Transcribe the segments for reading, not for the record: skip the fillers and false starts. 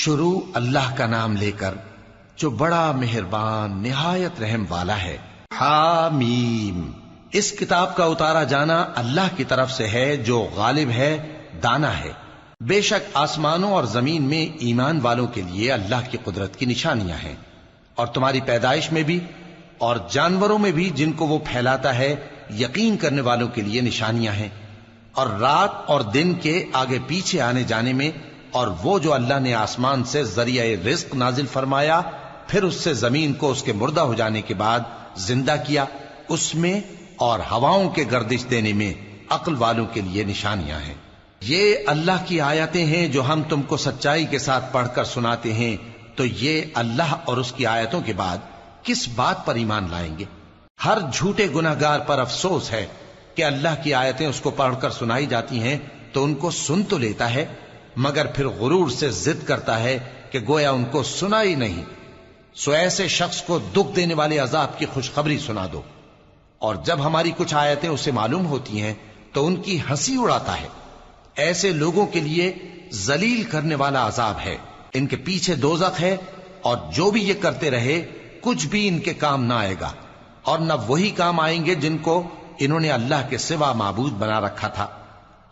شروع اللہ کا نام لے کر جو بڑا مہربان نہایت رحم والا ہے۔ حامیم، اس کتاب کا اتارا جانا اللہ کی طرف سے ہے جو غالب ہے، دانا ہے۔ بے شک آسمانوں اور زمین میں ایمان والوں کے لیے اللہ کی قدرت کی نشانیاں ہیں، اور تمہاری پیدائش میں بھی اور جانوروں میں بھی جن کو وہ پھیلاتا ہے یقین کرنے والوں کے لیے نشانیاں ہیں، اور رات اور دن کے آگے پیچھے آنے جانے میں، اور وہ جو اللہ نے آسمان سے ذریعہ رزق نازل فرمایا پھر اس سے زمین کو اس کے مردہ ہو جانے کے بعد زندہ کیا، اس میں اور ہواؤں کے گردش دینے میں عقل والوں کے لیے نشانیاں ہیں۔ یہ اللہ کی آیتیں ہیں جو ہم تم کو سچائی کے ساتھ پڑھ کر سناتے ہیں، تو یہ اللہ اور اس کی آیتوں کے بعد کس بات پر ایمان لائیں گے؟ ہر جھوٹے گناہگار پر افسوس ہے کہ اللہ کی آیتیں اس کو پڑھ کر سنائی جاتی ہیں تو ان کو سن تو لیتا ہے، مگر پھر غرور سے ضد کرتا ہے کہ گویا ان کو سنا ہی نہیں۔ سو ایسے شخص کو دکھ دینے والے عذاب کی خوشخبری سنا دو، اور جب ہماری کچھ آیتیں اسے معلوم ہوتی ہیں تو ان کی ہنسی اڑاتا ہے۔ ایسے لوگوں کے لیے ذلیل کرنے والا عذاب ہے، ان کے پیچھے دوزخ ہے، اور جو بھی یہ کرتے رہے کچھ بھی ان کے کام نہ آئے گا، اور نہ وہی کام آئیں گے جن کو انہوں نے اللہ کے سوا معبود بنا رکھا تھا،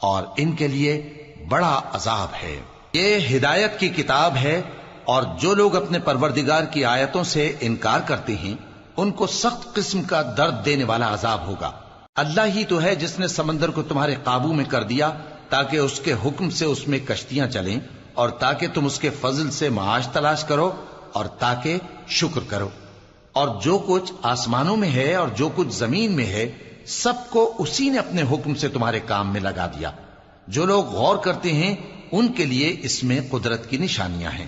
اور ان کے لیے بڑا عذاب ہے۔ یہ ہدایت کی کتاب ہے، اور جو لوگ اپنے پروردگار کی آیتوں سے انکار کرتے ہیں ان کو سخت قسم کا درد دینے والا عذاب ہوگا۔ اللہ ہی تو ہے جس نے سمندر کو تمہارے قابو میں کر دیا تاکہ اس کے حکم سے اس میں کشتیاں چلیں، اور تاکہ تم اس کے فضل سے معاش تلاش کرو، اور تاکہ شکر کرو۔ اور جو کچھ آسمانوں میں ہے اور جو کچھ زمین میں ہے سب کو اسی نے اپنے حکم سے تمہارے کام میں لگا دیا۔ جو لوگ غور کرتے ہیں ان کے لیے اس میں قدرت کی نشانیاں ہیں۔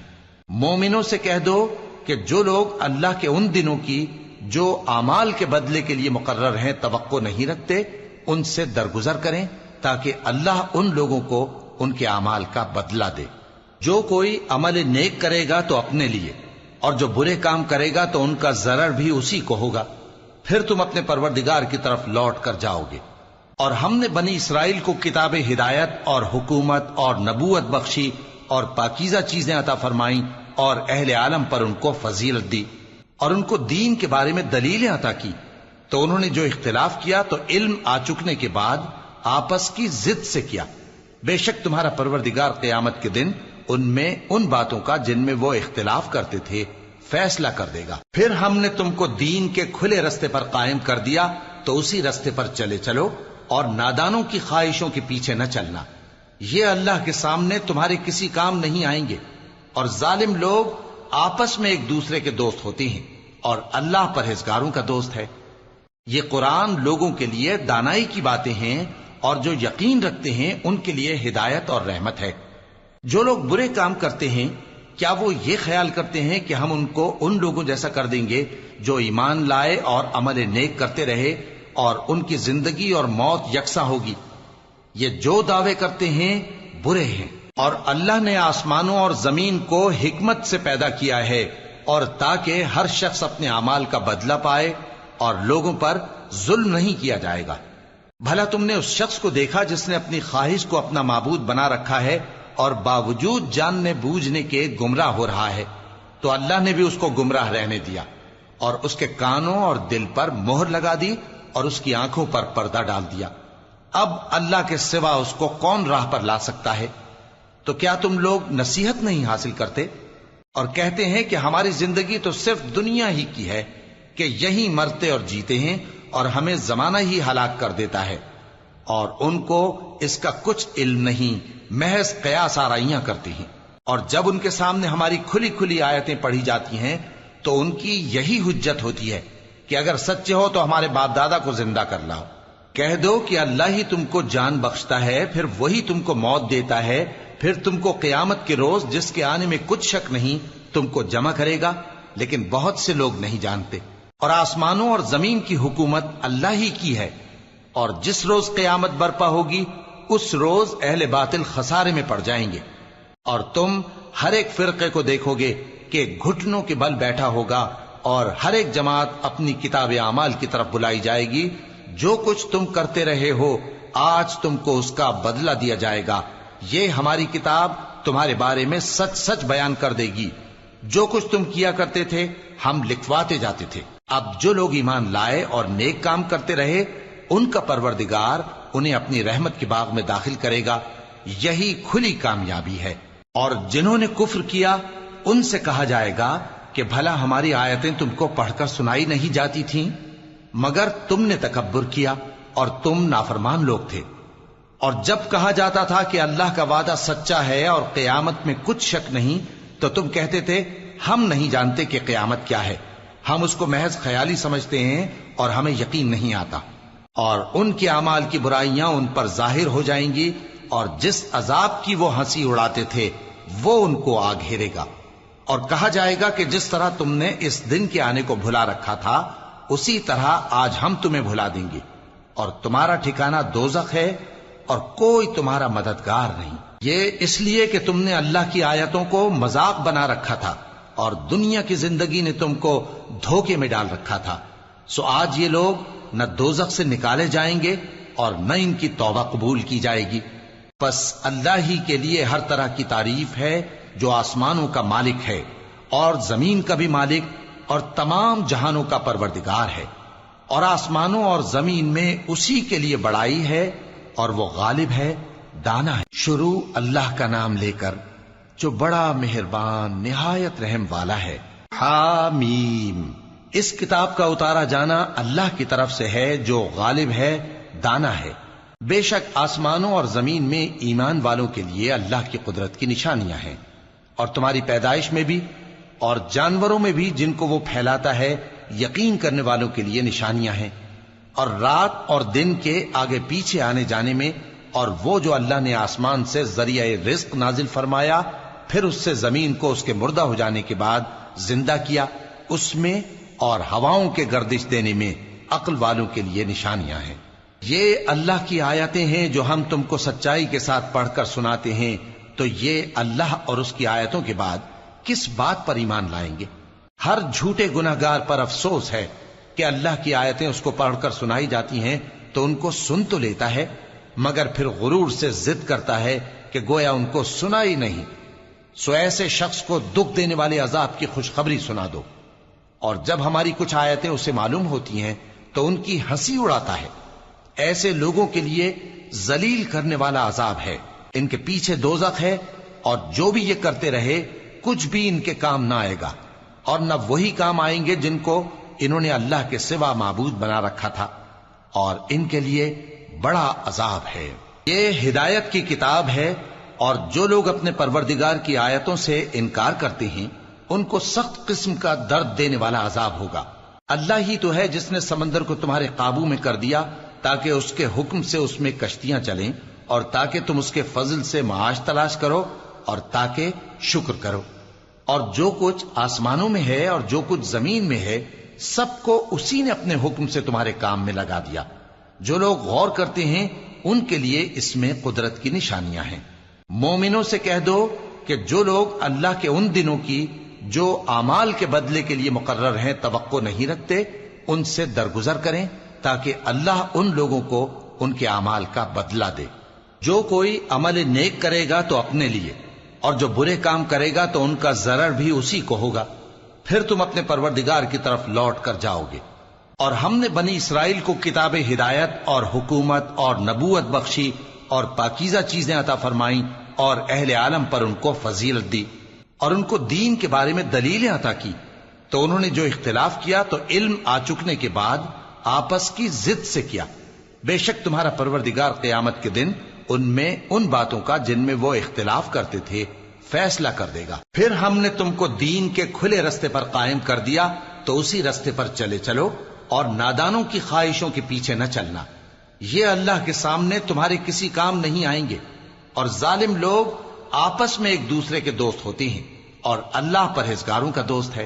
مومنوں سے کہہ دو کہ جو لوگ اللہ کے ان دنوں کی جو اعمال کے بدلے کے لیے مقرر ہیں توقع نہیں رکھتے ان سے درگزر کریں تاکہ اللہ ان لوگوں کو ان کے اعمال کا بدلہ دے۔ جو کوئی عمل نیک کرے گا تو اپنے لیے، اور جو برے کام کرے گا تو ان کا ضرر بھی اسی کو ہوگا، پھر تم اپنے پروردگار کی طرف لوٹ کر جاؤ گے۔ اور ہم نے بنی اسرائیل کو کتاب ہدایت اور حکومت اور نبوت بخشی اور پاکیزہ چیزیں عطا فرمائیں، اور اہل عالم پر ان کو فضیلت دی، اور ان کو دین کے بارے میں دلیلیں عطا کی، تو انہوں نے جو اختلاف کیا تو علم آ چکنے کے بعد آپس کی ضد سے کیا۔ بے شک تمہارا پروردگار قیامت کے دن ان میں ان باتوں کا جن میں وہ اختلاف کرتے تھے فیصلہ کر دے گا۔ پھر ہم نے تم کو دین کے کھلے رستے پر قائم کر دیا تو اسی رستے پر چلے چلو، اور نادانوں کی خواہشوں کے پیچھے نہ چلنا، یہ اللہ کے سامنے تمہارے کسی کام نہیں آئیں گے۔ اور ظالم لوگ آپس میں ایک دوسرے کے دوست ہوتے ہیں، اور اللہ پرہیزگاروں کا دوست ہے۔ یہ قرآن لوگوں کے لیے دانائی کی باتیں ہیں، اور جو یقین رکھتے ہیں ان کے لیے ہدایت اور رحمت ہے۔ جو لوگ برے کام کرتے ہیں کیا وہ یہ خیال کرتے ہیں کہ ہم ان کو ان لوگوں جیسا کر دیں گے جو ایمان لائے اور عمل نیک کرتے رہے اور ان کی زندگی اور موت یکساں ہوگی؟ یہ جو دعوے کرتے ہیں برے ہیں۔ اور اللہ نے آسمانوں اور زمین کو حکمت سے پیدا کیا ہے، اور تاکہ ہر شخص اپنے اعمال کا بدلہ پائے، اور لوگوں پر ظلم نہیں کیا جائے گا۔ بھلا تم نے اس شخص کو دیکھا جس نے اپنی خواہش کو اپنا معبود بنا رکھا ہے اور باوجود جاننے بوجھنے کے گمراہ ہو رہا ہے؟ تو اللہ نے بھی اس کو گمراہ رہنے دیا، اور اس کے کانوں اور دل پر مہر لگا دی، اور اس کی آنکھوں پر پردہ ڈال دیا۔ اب اللہ کے سوا اس کو کون راہ پر لا سکتا ہے؟ تو کیا تم لوگ نصیحت نہیں حاصل کرتے؟ اور کہتے ہیں کہ ہماری زندگی تو صرف دنیا ہی کی ہے، کہ یہیں مرتے اور جیتے ہیں، اور ہمیں زمانہ ہی ہلاک کر دیتا ہے، اور ان کو اس کا کچھ علم نہیں، محض قیاس آرائیاں کرتے ہیں۔ اور جب ان کے سامنے ہماری کھلی کھلی آیتیں پڑھی جاتی ہیں تو ان کی یہی حجت ہوتی ہے کہ اگر سچے ہو تو ہمارے باپ دادا کو زندہ کر لاؤ۔ کہہ دو کہ اللہ ہی تم کو جان بخشتا ہے، پھر وہی تم کو موت دیتا ہے، پھر تم کو قیامت کے روز جس کے آنے میں کچھ شک نہیں تم کو جمع کرے گا، لیکن بہت سے لوگ نہیں جانتے۔ اور آسمانوں اور زمین کی حکومت اللہ ہی کی ہے، اور جس روز قیامت برپا ہوگی اس روز اہل باطل خسارے میں پڑ جائیں گے۔ اور تم ہر ایک فرقے کو دیکھو گے کہ گھٹنوں کے بل بیٹھا ہوگا، اور ہر ایک جماعت اپنی کتاب اعمال کی طرف بلائی جائے گی۔ جو کچھ تم کرتے رہے ہو آج تم کو اس کا بدلہ دیا جائے گا، یہ ہماری کتاب تمہارے بارے میں سچ سچ بیان کر دے گی۔ جو کچھ تم کیا کرتے تھے ہم لکھواتے جاتے تھے۔ اب جو لوگ ایمان لائے اور نیک کام کرتے رہے ان کا پروردگار انہیں اپنی رحمت کے باغ میں داخل کرے گا، یہی کھلی کامیابی ہے۔ اور جنہوں نے کفر کیا ان سے کہا جائے گا کہ بھلا ہماری آیتیں تم کو پڑھ کر سنائی نہیں جاتی تھیں؟ مگر تم نے تکبر کیا اور تم نافرمان لوگ تھے۔ اور جب کہا جاتا تھا کہ اللہ کا وعدہ سچا ہے اور قیامت میں کچھ شک نہیں، تو تم کہتے تھے ہم نہیں جانتے کہ قیامت کیا ہے، ہم اس کو محض خیالی سمجھتے ہیں اور ہمیں یقین نہیں آتا۔ اور ان کے اعمال کی برائیاں ان پر ظاہر ہو جائیں گی، اور جس عذاب کی وہ ہنسی اڑاتے تھے وہ ان کو آ گھیرے گا۔ اور کہا جائے گا کہ جس طرح تم نے اس دن کے آنے کو بھلا رکھا تھا اسی طرح آج ہم تمہیں بھلا دیں گے، اور تمہارا ٹھکانہ دوزخ ہے اور کوئی تمہارا مددگار نہیں۔ یہ اس لیے کہ تم نے اللہ کی آیتوں کو مذاق بنا رکھا تھا اور دنیا کی زندگی نے تم کو دھوکے میں ڈال رکھا تھا، سو آج یہ لوگ نہ دوزخ سے نکالے جائیں گے اور نہ ان کی توبہ قبول کی جائے گی۔ پس اللہ ہی کے لیے ہر طرح کی تعریف ہے جو آسمانوں کا مالک ہے اور زمین کا بھی مالک اور تمام جہانوں کا پروردگار ہے، اور آسمانوں اور زمین میں اسی کے لیے بڑائی ہے اور وہ غالب ہے، دانا ہے۔ شروع اللہ کا نام لے کر جو بڑا مہربان نہایت رحم والا ہے۔ حامیم، اس کتاب کا اتارا جانا اللہ کی طرف سے ہے جو غالب ہے، دانا ہے۔ بے شک آسمانوں اور زمین میں ایمان والوں کے لیے اللہ کی قدرت کی نشانیاں ہیں، اور تمہاری پیدائش میں بھی اور جانوروں میں بھی جن کو وہ پھیلاتا ہے یقین کرنے والوں کے لیے نشانیاں ہیں، اور رات اور دن کے آگے پیچھے آنے جانے میں، اور وہ جو اللہ نے آسمان سے ذریعہ رزق نازل فرمایا پھر اس سے زمین کو اس کے مردہ ہو جانے کے بعد زندہ کیا، اس میں اور ہواؤں کے گردش دینے میں عقل والوں کے لیے نشانیاں ہیں۔ یہ اللہ کی آیتیں ہیں جو ہم تم کو سچائی کے ساتھ پڑھ کر سناتے ہیں، تو یہ اللہ اور اس کی آیتوں کے بعد کس بات پر ایمان لائیں گے؟ ہر جھوٹے گناہگار پر افسوس ہے کہ اللہ کی آیتیں اس کو پڑھ کر سنائی جاتی ہیں تو ان کو سن تو لیتا ہے مگر پھر غرور سے ضد کرتا ہے کہ گویا ان کو سنا ہی نہیں۔ سو ایسے شخص کو دکھ دینے والے عذاب کی خوشخبری سنا دو، اور جب ہماری کچھ آیتیں اسے معلوم ہوتی ہیں تو ان کی ہنسی اڑاتا ہے۔ ایسے لوگوں کے لیے ذلیل کرنے والا عذاب ہے، ان کے پیچھے دوزخ ہے، اور جو بھی یہ کرتے رہے کچھ بھی ان کے کام نہ آئے گا، اور نہ وہی کام آئیں گے جن کو انہوں نے اللہ کے سوا معبود بنا رکھا تھا، اور ان کے لیے بڑا عذاب ہے۔ یہ ہدایت کی کتاب ہے، اور جو لوگ اپنے پروردگار کی آیتوں سے انکار کرتے ہیں ان کو سخت قسم کا درد دینے والا عذاب ہوگا۔ اللہ ہی تو ہے جس نے سمندر کو تمہارے قابو میں کر دیا تاکہ اس کے حکم سے اس میں کشتیاں چلیں، اور تاکہ تم اس کے فضل سے معاش تلاش کرو، اور تاکہ شکر کرو۔ اور جو کچھ آسمانوں میں ہے اور جو کچھ زمین میں ہے سب کو اسی نے اپنے حکم سے تمہارے کام میں لگا دیا۔ جو لوگ غور کرتے ہیں ان کے لیے اس میں قدرت کی نشانیاں ہیں۔ مومنوں سے کہہ دو کہ جو لوگ اللہ کے ان دنوں کی جو اعمال کے بدلے کے لیے مقرر ہیں توقع نہیں رکھتے ان سے درگزر کریں تاکہ اللہ ان لوگوں کو ان کے اعمال کا بدلہ دے۔ جو کوئی عمل نیک کرے گا تو اپنے لیے، اور جو برے کام کرے گا تو ان کا ضرر بھی اسی کو ہوگا، پھر تم اپنے پروردگار کی طرف لوٹ کر جاؤ گے۔ اور ہم نے بنی اسرائیل کو کتاب ہدایت اور حکومت اور نبوت بخشی اور پاکیزہ چیزیں عطا فرمائیں، اور اہل عالم پر ان کو فضیلت دی، اور ان کو دین کے بارے میں دلیلیں عطا کی، تو انہوں نے جو اختلاف کیا تو علم آ چکنے کے بعد آپس کی ضد سے کیا۔ بے شک تمہارا پروردگار قیامت کے دن ان میں ان باتوں کا جن میں وہ اختلاف کرتے تھے فیصلہ کر دے گا۔ پھر ہم نے تم کو دین کے کھلے رستے پر قائم کر دیا تو اسی رستے پر چلے چلو، اور نادانوں کی خواہشوں کے پیچھے نہ چلنا، یہ اللہ کے سامنے تمہارے کسی کام نہیں آئیں گے۔ اور ظالم لوگ آپس میں ایک دوسرے کے دوست ہوتے ہیں، اور اللہ پرہیزگاروں کا دوست ہے۔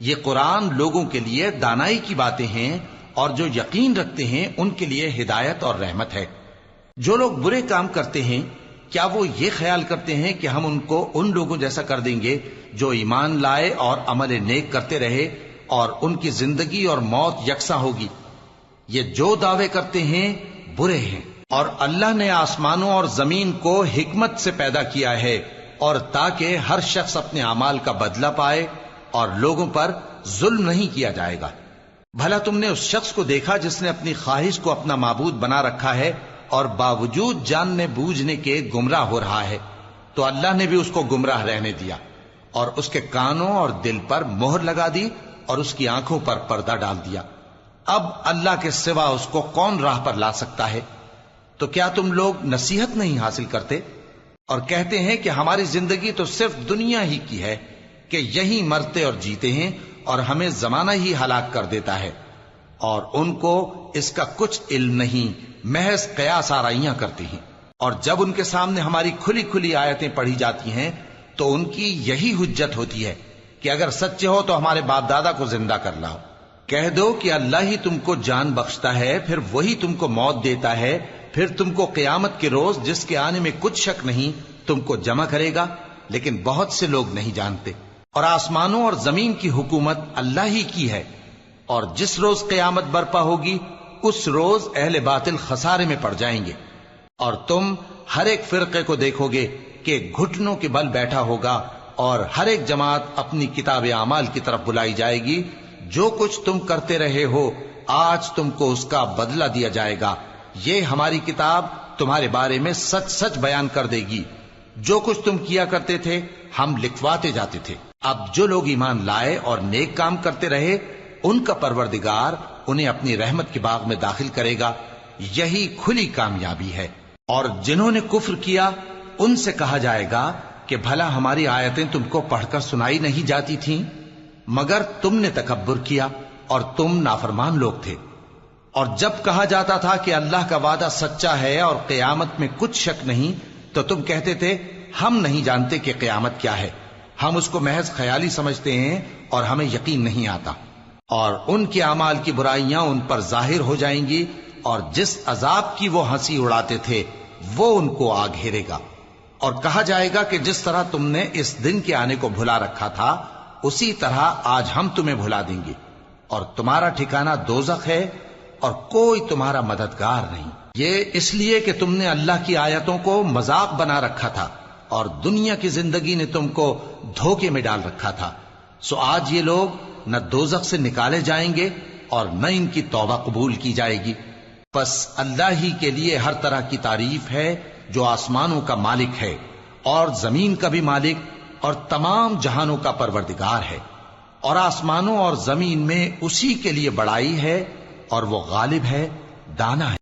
یہ قرآن لوگوں کے لیے دانائی کی باتیں ہیں، اور جو یقین رکھتے ہیں ان کے لیے ہدایت اور رحمت ہے۔ جو لوگ برے کام کرتے ہیں کیا وہ یہ خیال کرتے ہیں کہ ہم ان کو ان لوگوں جیسا کر دیں گے جو ایمان لائے اور عمل نیک کرتے رہے اور ان کی زندگی اور موت یکساں ہوگی؟ یہ جو دعوے کرتے ہیں برے ہیں۔ اور اللہ نے آسمانوں اور زمین کو حکمت سے پیدا کیا ہے، اور تاکہ ہر شخص اپنے اعمال کا بدلہ پائے اور لوگوں پر ظلم نہیں کیا جائے گا۔ بھلا تم نے اس شخص کو دیکھا جس نے اپنی خواہش کو اپنا معبود بنا رکھا ہے اور باوجود جاننے بوجھنے کے گمراہ ہو رہا ہے؟ تو اللہ نے بھی اس کو گمراہ رہنے دیا اور اس کے کانوں اور دل پر مہر لگا دی اور اس کی آنکھوں پر پردہ ڈال دیا۔ اب اللہ کے سوا اس کو کون راہ پر لا سکتا ہے؟ تو کیا تم لوگ نصیحت نہیں حاصل کرتے اور کہتے ہیں کہ ہماری زندگی تو صرف دنیا ہی کی ہے کہ یہی مرتے اور جیتے ہیں اور ہمیں زمانہ ہی ہلاک کر دیتا ہے، اور ان کو اس کا کچھ علم نہیں، محض قیاس آرائیاں کرتے ہیں۔ اور جب ان کے سامنے ہماری کھلی کھلی آیتیں پڑھی جاتی ہیں تو ان کی یہی حجت ہوتی ہے کہ اگر سچے ہو تو ہمارے باپ دادا کو زندہ کر لاؤ۔ کہہ دو کہ اللہ ہی تم کو جان بخشتا ہے، پھر وہی تم کو موت دیتا ہے، پھر تم کو قیامت کے روز جس کے آنے میں کچھ شک نہیں تم کو جمع کرے گا، لیکن بہت سے لوگ نہیں جانتے۔ اور آسمانوں اور زمین کی حکومت اللہ ہی کی ہے، اور جس روز قیامت برپا ہوگی اس روز اہل باطل خسارے میں پڑ جائیں گے، اور تم ہر ایک فرقے کو دیکھو گے کہ گھٹنوں کے بل بیٹھا ہوگا، اور ہر ایک جماعت اپنی کتاب اعمال کی طرف بلائی جائے گی۔ جو کچھ تم کرتے رہے ہو آج تم کو اس کا بدلہ دیا جائے گا، یہ ہماری کتاب تمہارے بارے میں سچ سچ بیان کر دے گی۔ جو کچھ تم کیا کرتے تھے ہم لکھواتے جاتے تھے۔ اب جو لوگ ایمان لائے اور نیک کام کرتے رہے ان کا پروردگار انہیں اپنی رحمت کے باغ میں داخل کرے گا، یہی کھلی کامیابی ہے۔ اور جنہوں نے کفر کیا ان سے کہا جائے گا کہ بھلا ہماری آیتیں تم کو پڑھ کر سنائی نہیں جاتی تھیں؟ مگر تم نے تکبر کیا اور تم نافرمان لوگ تھے۔ اور جب کہا جاتا تھا کہ اللہ کا وعدہ سچا ہے اور قیامت میں کچھ شک نہیں، تو تم کہتے تھے ہم نہیں جانتے کہ قیامت کیا ہے، ہم اس کو محض خیالی سمجھتے ہیں اور ہمیں یقین نہیں آتا۔ اور ان کے اعمال کی برائیاں ان پر ظاہر ہو جائیں گی، اور جس عذاب کی وہ ہنسی اڑاتے تھے وہ ان کو آ گھیرے گا۔ اور کہا جائے گا کہ جس طرح تم نے اس دن کے آنے کو بھلا رکھا تھا اسی طرح آج ہم تمہیں بھلا دیں گے، اور تمہارا ٹھکانہ دوزخ ہے اور کوئی تمہارا مددگار نہیں۔ یہ اس لیے کہ تم نے اللہ کی آیتوں کو مذاق بنا رکھا تھا اور دنیا کی زندگی نے تم کو دھوکے میں ڈال رکھا تھا، سو آج یہ لوگ نہ دوزخ سے نکالے جائیں گے اور نہ ان کی توبہ قبول کی جائے گی۔ پس اللہ ہی کے لیے ہر طرح کی تعریف ہے جو آسمانوں کا مالک ہے اور زمین کا بھی مالک اور تمام جہانوں کا پروردگار ہے، اور آسمانوں اور زمین میں اسی کے لیے بڑائی ہے، اور وہ غالب ہے، دانا ہے۔